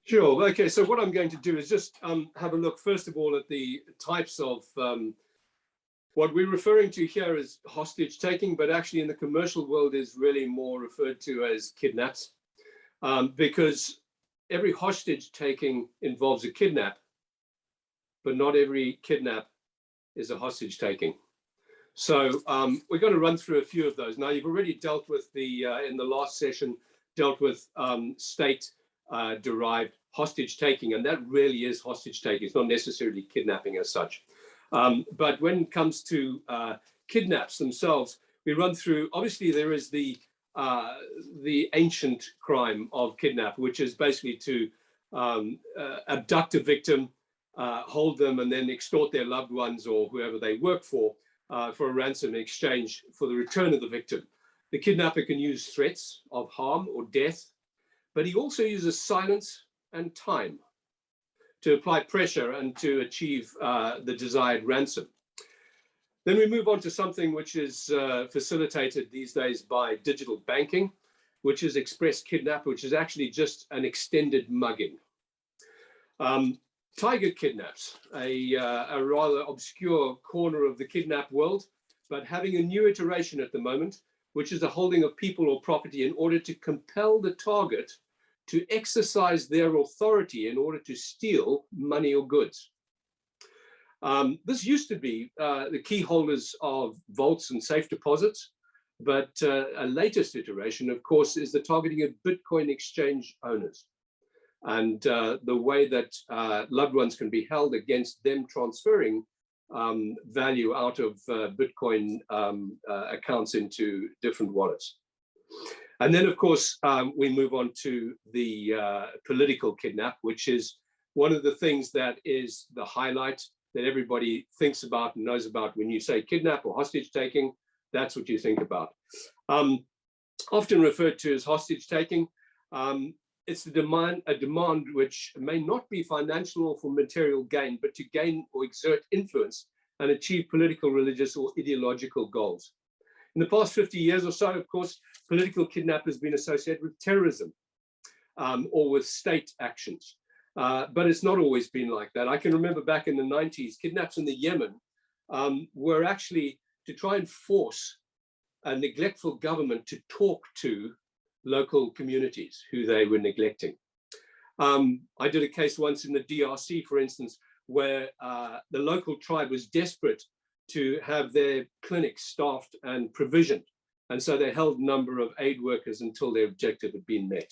Sure. Okay. So what I'm going to do is just have a look, first of all, at the types of what we're referring to here as hostage taking, but actually in the commercial world is really more referred to as kidnaps, because every hostage taking involves a kidnap, but not every kidnap is a hostage taking. So we're going to run through a few of those. Now, you've already dealt with the, in the last session, dealt with state derived hostage taking, and that really is hostage taking. It's not necessarily kidnapping as such. But when it comes to kidnaps themselves, we run through, obviously there is the ancient crime of kidnap, which is basically to abduct a victim, hold them, and then extort their loved ones or whoever they work for a ransom in exchange for the return of the victim. The kidnapper can use threats of harm or death, but he also uses silence and time to apply pressure and to achieve the desired ransom. Then we move on to something which is facilitated these days by digital banking, which is express kidnap, which is actually just an extended mugging. Tiger kidnaps, a rather obscure corner of the kidnap world, but having a new iteration at the moment, which is the holding of people or property in order to compel the target to exercise their authority in order to steal money or goods. This used to be the key holders of vaults and safe deposits, but a latest iteration, of course, is the targeting of Bitcoin exchange owners, and the way that loved ones can be held against them transferring value out of Bitcoin accounts into different wallets. And then, of course, we move on to the political kidnap, which is one of the things that is the highlight that everybody thinks about and knows about. When you say kidnap or hostage taking, that's what you think about. Often referred to as hostage taking, it's a demand which may not be financial or for material gain, but to gain or exert influence and achieve political, religious, or ideological goals. In the past 50 years or so, of course, political kidnap has been associated with terrorism or with state actions. But it's not always been like that. I can remember back in the 90s, kidnaps in the Yemen were actually to try and force a neglectful government to talk to local communities who they were neglecting. I did a case once in the DRC, for instance, where the local tribe was desperate to have their clinics staffed and provisioned. And so they held a number of aid workers until their objective had been met.